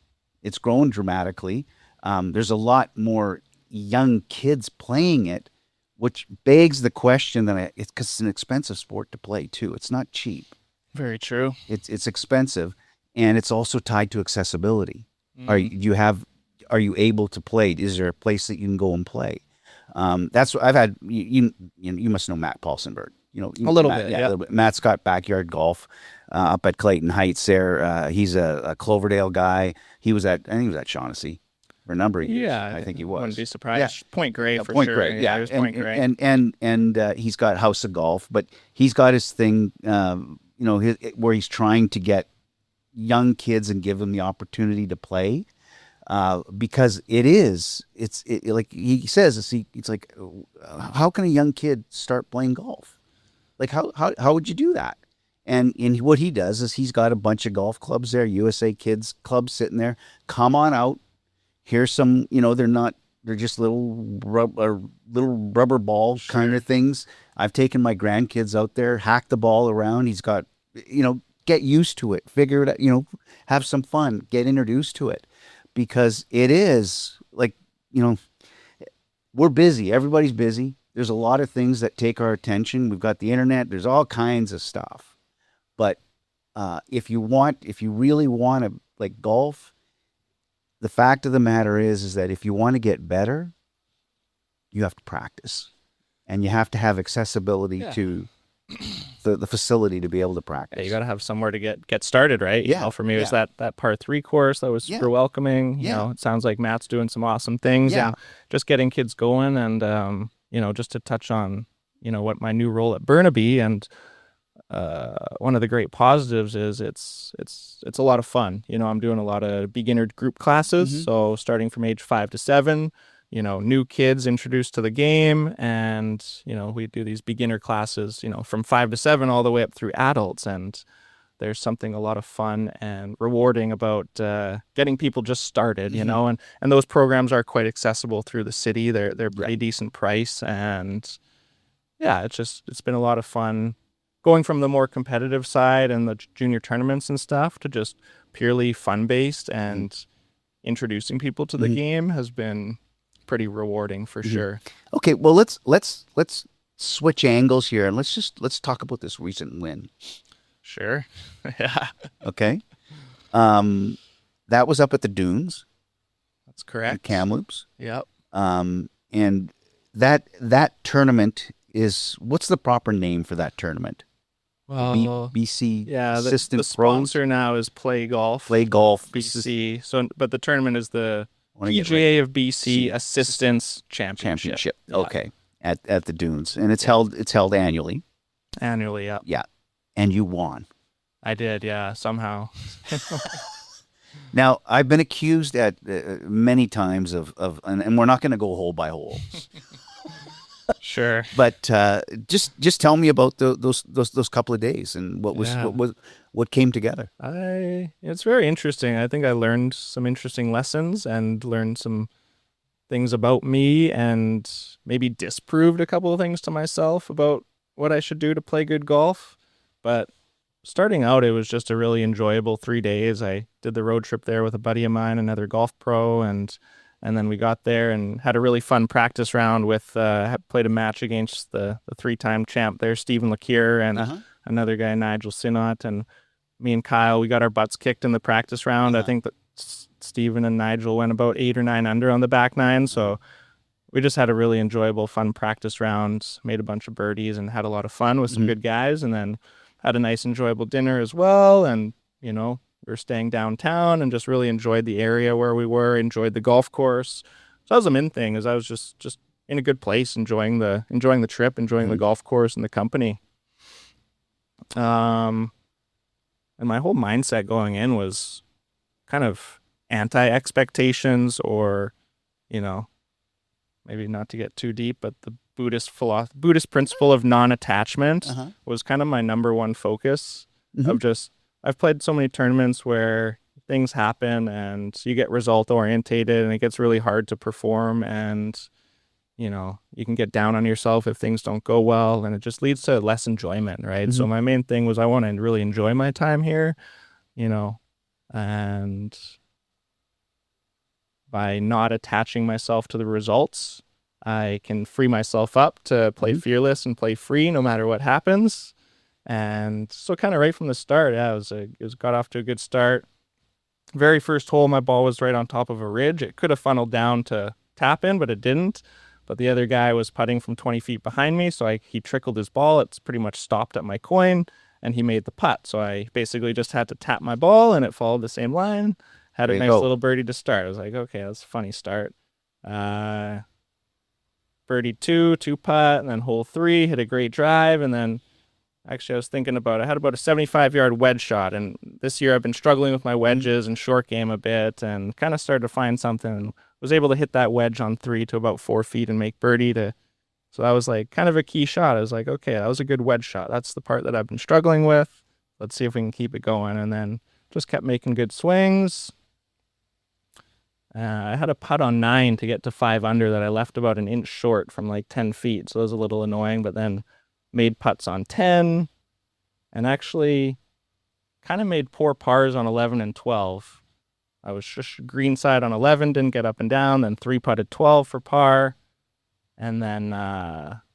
it's grown dramatically. There's a lot more young kids playing it, which begs the question that it's an expensive sport to play too. It's not cheap. Very true. It's expensive, and it's also tied to accessibility. Are you able to play? Is there a place that you can go and play? That's what I've had. You must know Matt Paulsenberg. A little bit. A little bit. Matt's got backyard golf up at Clayton Heights there. He's a Cloverdale guy. I think he was at Shaughnessy for a number of years. Yeah, I think he was. Wouldn't be surprised. Yeah. Point Grey for Point sure. Grey, yeah. It was Point Grey. And he's got House of Golf, but he's got his thing, where he's trying to get young kids and give them the opportunity to play. Because it's like he says, it's like, how can a young kid start playing golf? Like, how would you do that? And what he does is he's got a bunch of golf clubs there, USA Kids clubs sitting there. Come on out. Here's some, they're just little rubber ball kind of things. I've taken my grandkids out there, hack the ball around. He's got, get used to it, figure it out, have some fun, get introduced to it. Because it is like, we're busy. Everybody's busy. There's a lot of things that take our attention. We've got the internet. There's all kinds of stuff. But if you really want to, like, golf, the fact of the matter is that if you want to get better, you have to practice. And you have to have accessibility to the facility to be able to practice. Yeah, you got to have somewhere to get started, right? Yeah. For me, it was that par 3 course that was super welcoming. It sounds like Matt's doing some awesome things. Yeah. And just getting kids going, and just to touch on what my new role at Burnaby, and one of the great positives is it's a lot of fun. I'm doing a lot of beginner group classes, so starting from age 5 to 7, new kids introduced to the game. And, we do these beginner classes, from 5 to 7 all the way up through adults. And there's something a lot of fun and rewarding about getting people just started, and those programs are quite accessible through the city. They're pretty decent price. And yeah, it's been a lot of fun going from the more competitive side and the junior tournaments and stuff to just purely fun-based, and introducing people to the game has been pretty rewarding for sure. Okay, well let's switch angles here, and let's talk about this recent win. Sure. Yeah. Okay. That was up at the Dunes. That's correct. In Kamloops. Yep. And that tournament is, what's the proper name for that tournament? Well, BC. Yeah, Assistant the sponsor now is Play Golf. Play Golf BC. So, but the tournament is the PGA of BC Assistants Championship. Yeah. Okay. At the Dunes, and it's held annually. Annually, yeah. Yeah. And you won. I did, yeah, somehow. Now, I've been accused at many times of and we're not going to go hole by hole. Sure. But just tell me about those couple of days and what came together. It's very interesting. I think I learned some interesting lessons and learned some things about me, and maybe disproved a couple of things to myself about what I should do to play good golf. But starting out, it was just a really enjoyable 3 days. I did the road trip there with a buddy of mine, another golf pro, and then we got there and had a really fun practice round with, played a match against the 3-time champ there, Stephen LaCure, and another guy, Nigel Sinnott. And me and Kyle, we got our butts kicked in the practice round. I think that Stephen and Nigel went about 8 or 9 under on the back nine. So we just had a really enjoyable, fun practice round, made a bunch of birdies, and had a lot of fun with some good guys. And then had a nice, enjoyable dinner as well. And, we were staying downtown and just really enjoyed the area where we were, enjoyed the golf course. So that was the main thing, is I was just in a good place, enjoying the trip, enjoying the golf course and the company. And my whole mindset going in was kind of anti-expectations, or, maybe not to get too deep, but the Buddhist principle of non-attachment was kind of my number one focus. Of just, I've played so many tournaments where things happen and you get result orientated, and it gets really hard to perform, and you can get down on yourself if things don't go well, and it just leads to less enjoyment, right? So my main thing was I want to really enjoy my time here, and by not attaching myself to the results, I can free myself up to play fearless and play free no matter what happens. And so kind of right from the start, it got off to a good start. Very first hole, my ball was right on top of a ridge. It could have funneled down to tap in, but it didn't. But the other guy was putting from 20 feet behind me, so he trickled his ball. It's pretty much stopped at my coin, and he made the putt. So I basically just had to tap my ball, and it followed the same line. Had a nice little birdie to start. I was like, okay, that's a funny start. Birdie 2 putt, and then hole 3, hit a great drive, and then actually I was thinking about it. I had about a 75-yard wedge shot, and this year I've been struggling with my wedges and short game a bit, and kind of started to find something, and was able to hit that wedge on 3 to about 4 feet and make birdie so that was like kind of a key shot. I was like, okay, that was a good wedge shot. That's the part that I've been struggling with. Let's see if we can keep it going. And then just kept making good swings. I had a putt on 9 to get to 5 under that I left about an inch short from like 10 feet. So it was a little annoying, but then made putts on 10 and actually kind of made poor pars on 11 and 12. I was just greenside on 11, didn't get up and down, then 3-putted 12 for par, and then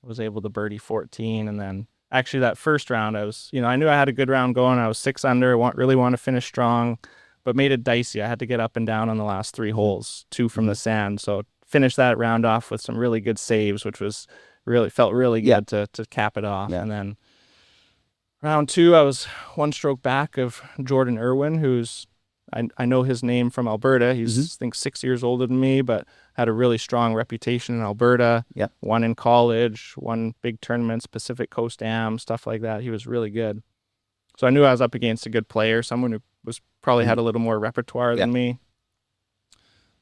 was able to birdie 14. And then actually that first round, I was, I knew I had a good round going. I was 6 under, really want to finish strong, but made it dicey. I had to get up and down on the last 3 holes, 2 from the sand. So finished that round off with some really good saves, which was felt really good to cap it off. And then round 2, I was 1 stroke back of Jordan Irwin, who's, I know his name from Alberta. He's, I think, 6 years older than me, but had a really strong reputation in Alberta. Won in college, won big tournaments, Pacific Coast Am, stuff like that. He was really good. So I knew I was up against a good player, someone who was probably had a little more repertoire than me.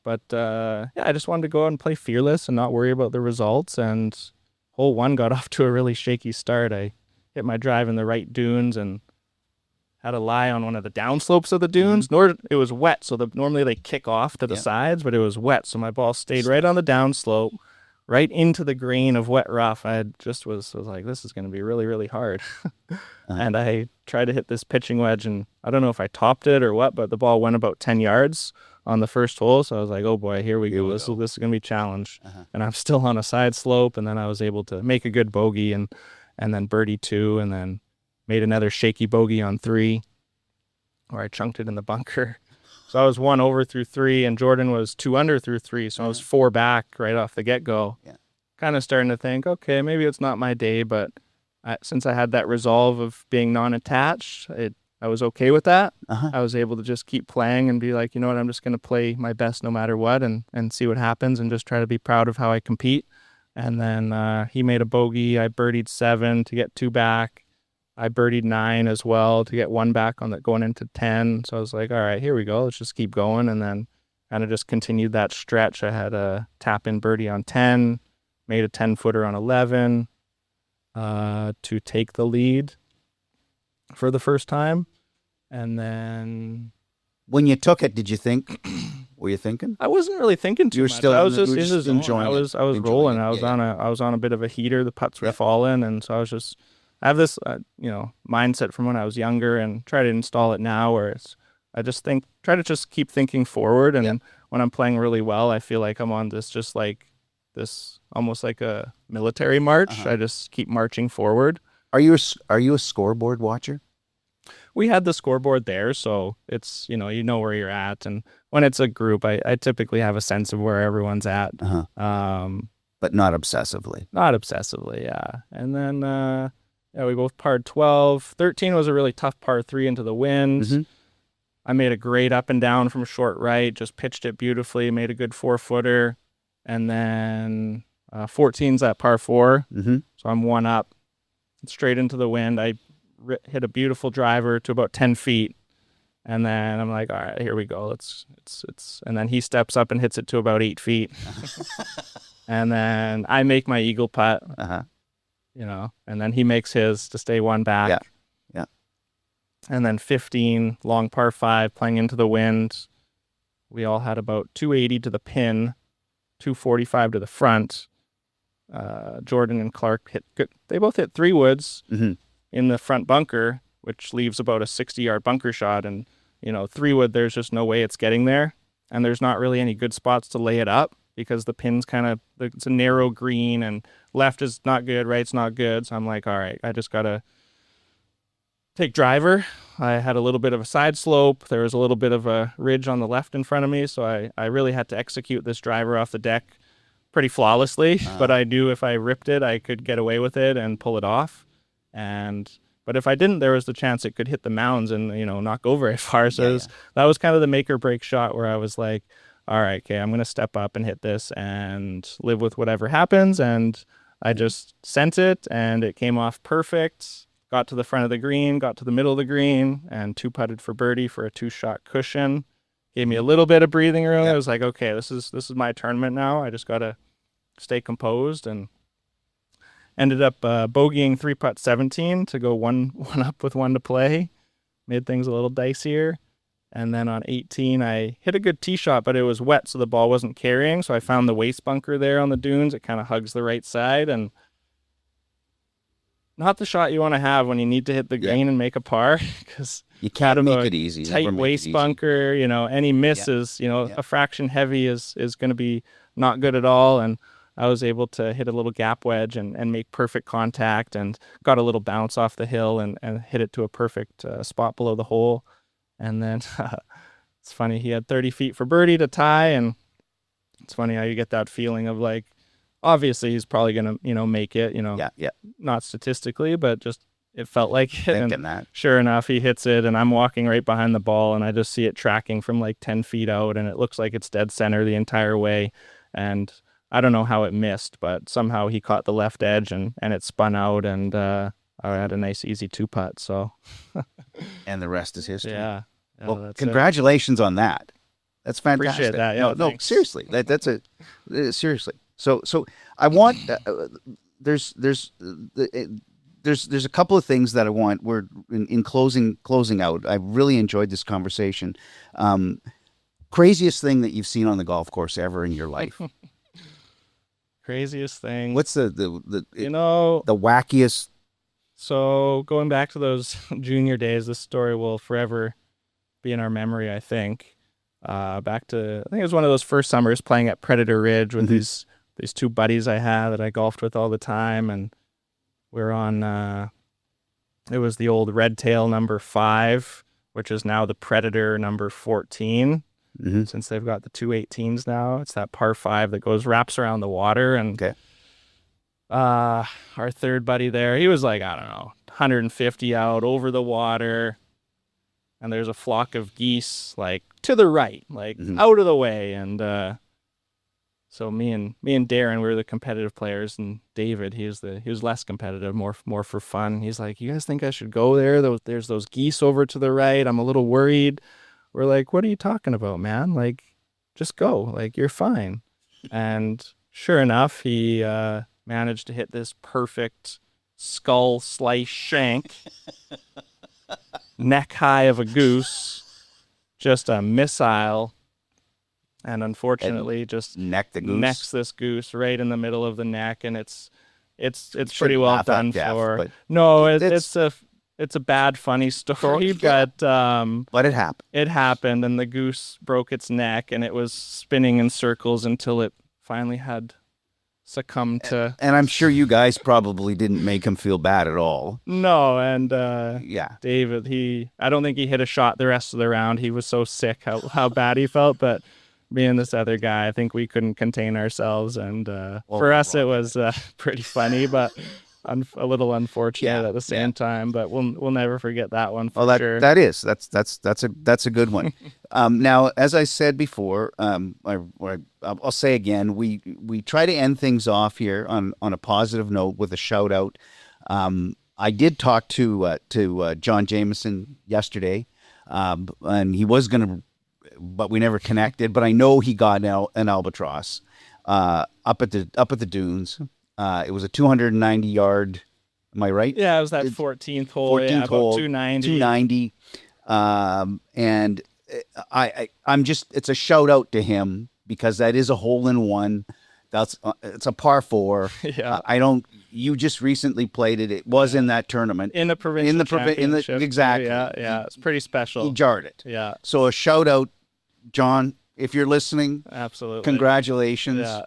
But yeah, I just wanted to go out and play fearless and not worry about the results. And hole 1 got off to a really shaky start. I hit my drive in the right dunes and had to lie on one of the downslopes of the dunes. It was wet, so normally they kick off to the sides, but it was wet, so my ball stayed right on the downslope, right into the grain of wet rough. I just was like, this is going to be really, really hard. And I tried to hit this pitching wedge, and I don't know if I topped it or what, but the ball went about 10 yards on the first hole, so I was like, oh boy, here we go. This is going to be a challenge. And I'm still on a side slope, and then I was able to make a good bogey and then birdie 2, and then made another shaky bogey on 3, where I chunked it in the bunker. So I was 1 over through 3, and Jordan was 2 under through 3, so I was 4 back right off the get-go. Kind of starting to think, okay, maybe it's not my day, but since I had that resolve of being non-attached, I was okay with that. I was able to just keep playing and be like, you know what, I'm just going to play my best no matter what, and see what happens, and just try to be proud of how I compete. And then he made a bogey. I birdied 7 to get 2 back. I birdied 9 as well to get 1 back on that going into 10. So I was like, all right, here we go. Let's just keep going. And then kind of just continued that stretch. I had a tap in birdie on 10, made a 10-footer on 11 to take the lead for the first time. And then when you took it, did you think? Were you thinking? I wasn't really thinking too much. Still, I was just enjoying. I was rolling. I was on a bit of a heater. The putts were falling, and so I have this mindset from when I was younger, and try to install it now, where I just try to just keep thinking forward, and then when I'm playing really well, I feel like I'm on this almost like a military march. I just keep marching forward. Are you a scoreboard watcher? We had the scoreboard there, so it's, you know where you're at. And when it's a group, I typically have a sense of where everyone's at. But not obsessively. Not obsessively, yeah. And then, we both parred 12. 13 was a really tough par 3 into the wind. I made a great up and down from short right, just pitched it beautifully, made a good 4-footer. And then 14's at par 4. So I'm 1 up, straight into the wind. I hit a beautiful driver to about 10 feet, and then I'm like, all right, here we go. And then he steps up and hits it to about 8 feet, and then I make my eagle putt, and then he makes his to stay 1 back. And then 15, long par 5, playing into the wind. We all had about 280 to the pin, 245 to the front. Jordan and Clark they both hit 3 woods. In the front bunker, which leaves about a 60-yard bunker shot. And, 3-wood, there's just no way it's getting there. And there's not really any good spots to lay it up, because the pin's it's a narrow green, and left is not good, right's not good. So I'm like, all right, I just got to take driver. I had a little bit of a side slope. There was a little bit of a ridge on the left in front of me. So I really had to execute this driver off the deck pretty flawlessly. But I knew if I ripped it, I could get away with it and pull it off. But if I didn't, there was the chance it could hit the mounds and, not go very far. So that was kind of the make or break shot, where I was like, all right, okay, I'm going to step up and hit this and live with whatever happens. And I just sent it, and it came off perfect. Got to the front of the green, got to the middle of the green, and 2-putted for birdie for a 2-shot cushion. Gave me a little bit of breathing room. I was like, okay, this is my tournament now. I just got to stay composed, and ended up bogeying 3-putt 17 to go one up with 1 to play. Made things a little dicier. And then on 18, I hit a good tee shot, but it was wet, so the ball wasn't carrying. So I found the waist bunker there on the dunes. It kind of hugs the right side, and not the shot you want to have when you need to hit the green and make a par, because you can't make it easy. Tight waist bunker, any misses, a fraction heavy is going to be not good at all. And I was able to hit a little gap wedge and make perfect contact, and got a little bounce off the hill and hit it to a perfect spot below the hole. And then it's funny, he had 30 feet for birdie to tie, and it's funny how you get that feeling of like, obviously he's probably going to, make it, not statistically, but just it felt like it. Thinking and that. Sure enough, he hits it, and I'm walking right behind the ball, and I just see it tracking from like 10 feet out, and it looks like it's dead center the entire way. And I don't know how it missed, but somehow he caught the left edge, and it spun out, and I had a nice easy 2-putt. So, and the rest is history. Yeah. Well, congratulations on that. That's fantastic. Appreciate that. Yeah, No, thanks. seriously, that's a seriously. So I want there's a couple of things that I want. We're in closing out. I really enjoyed this conversation. Craziest thing that you've seen on the golf course ever in your life? Craziest thing. What's the the wackiest? So going back to those junior days, this story will forever be in our memory, I think. Back to, I think it was one of those first summers playing at Predator Ridge with these two buddies I had that I golfed with all the time, and we're on. It was the old Red Tail number 5, which is now the Predator number 14. Since they've got the 218s now, it's that par 5 that wraps around the water, and our third buddy there, he was like, I don't know, 150 out over the water, and there's a flock of geese like to the right, like out of the way, and so me and Darren, we were the competitive players, and David, he was less competitive, more for fun. He's like, you guys think I should go there? There's those geese over to the right. I'm a little worried. We're like, what are you talking about, man? Like, just go. Like, you're fine. And sure enough, he managed to hit this perfect skull slice shank, neck high of a goose, just a missile. And unfortunately, just necked this goose right in the middle of the neck, and it's pretty well done for. But no, it's a bad, funny story, but it happened. It happened, and the goose broke its neck, and it was spinning in circles until it finally had succumbed to. And I'm sure you guys probably didn't make him feel bad at all. No, and David, I don't think he hit a shot the rest of the round. He was so sick how bad he felt, but me and this other guy, I think we couldn't contain ourselves, and for us it was pretty funny, but a little unfortunate at the same time. But we'll never forget that one for sure. That's a good one. Now, as I said before, I'll say again, we try to end things off here on a positive note with a shout out. I did talk to John Jameson yesterday, and he was going to, but we never connected. But I know he got an albatross up at the dunes. It was a 290 yard. Am I right? Yeah, it was that 14th hole. 14th hole, 290. And I'm just, it's a shout out to him because that is a hole in one. It's a par 4. Yeah. You just recently played it. It was in that tournament. In the provincial championship. Exactly. Yeah. It's pretty special. He jarred it. Yeah. So a shout out, John, if you're listening. Absolutely. Congratulations. Yeah.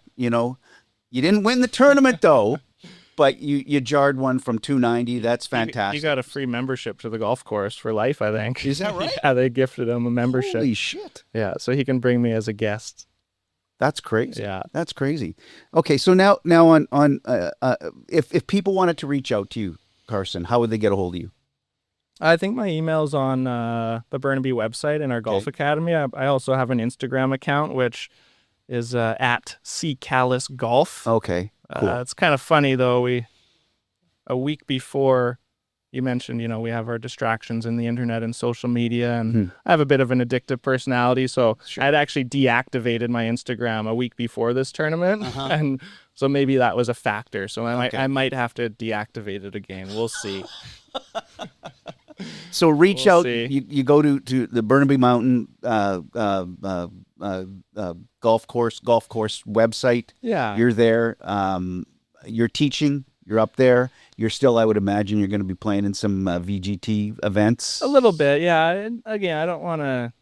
You didn't win the tournament though, but you jarred one from 290. That's fantastic. He got a free membership to the golf course for life, I think. Is that right? Yeah, they gifted him a membership. Holy shit. Yeah, so he can bring me as a guest. That's crazy. Yeah. That's crazy. Okay, so now on if people wanted to reach out to you, Carson, how would they get a hold of you? I think my email's on the Burnaby website in our golf academy. I also have an Instagram account, which is at @CKallisGolf. Okay, cool. It's kind of funny, though. A week before you mentioned, we have our distractions in the internet and social media, and I have a bit of an addictive personality, so I'd actually deactivated my Instagram a week before this tournament, and so maybe that was a factor. So I might have to deactivate it again. We'll see. So reach out. You go to the Burnaby Mountain golf course website. Yeah, you're there. You're teaching. You're up there. You're still, I would imagine, you're going to be playing in some VGT events. A little bit, yeah. And again, I don't want to.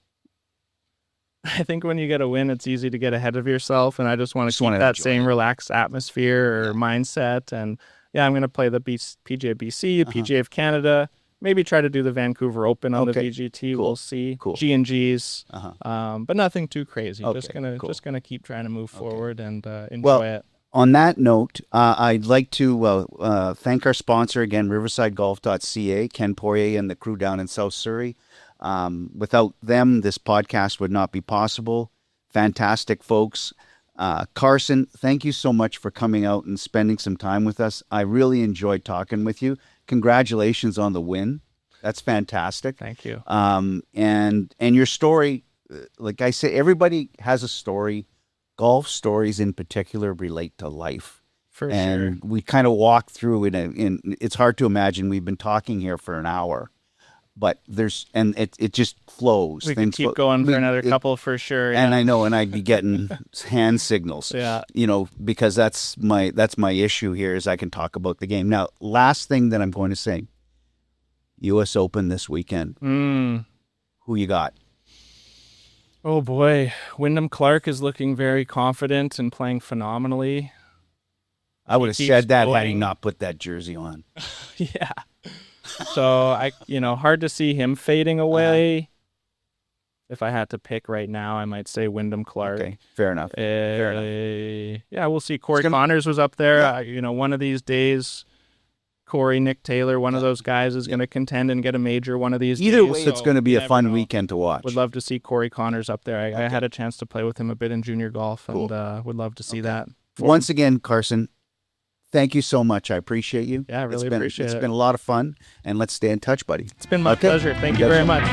I think when you get a win, it's easy to get ahead of yourself, and I just want to keep that same relaxed atmosphere or mindset. And yeah, I'm going to play the PGA of BC, PGA of Canada. Maybe try to do the Vancouver Open on the VGT. Cool. We'll see. Cool. G&Gs, but nothing too crazy. Okay. Just gonna keep trying to move forward and enjoy it. On that note, I'd like to thank our sponsor again, riversidegolf.ca, Ken Poirier and the crew down in South Surrey. Without them, this podcast would not be possible. Fantastic folks. Carson, thank you so much for coming out and spending some time with us. I really enjoyed talking with you. Congratulations on the win. That's fantastic. Thank you. And your story like I say, everybody has a story. Golf stories in particular relate to life. For And sure. we kind of walk through it's hard to imagine. We've been talking here for an hour, but it just flows. We could keep going for another couple for sure. And I know, and I'd be getting hand signals, Yeah. because that's my issue here is I can talk about the game. Now, last thing that I'm going to say, U.S. Open this weekend. Who you got? Oh boy, Wyndham Clark is looking very confident and playing phenomenally. I would have keeps said that had he going. not put that jersey on. Yeah. So hard to see him fading away. If I had to pick right now, I might say Wyndham Clark. Okay, fair enough. Fair enough. Yeah, we'll see. Corey Connors was up there. Yeah. One of these days, Corey, Nick Taylor, one of those guys is going to contend and get a major one of these days. Either way, it's So going to be you a never fun know. weekend to watch. Would love to see Corey Connors up there. I had a chance to play with him a bit in junior golf, and Cool. would love to see that. Once again, Carson, thank you so much. I appreciate you. Yeah, I really appreciate it. It's been a lot of fun, and let's stay in touch, buddy. It's been my pleasure. Thank you very much.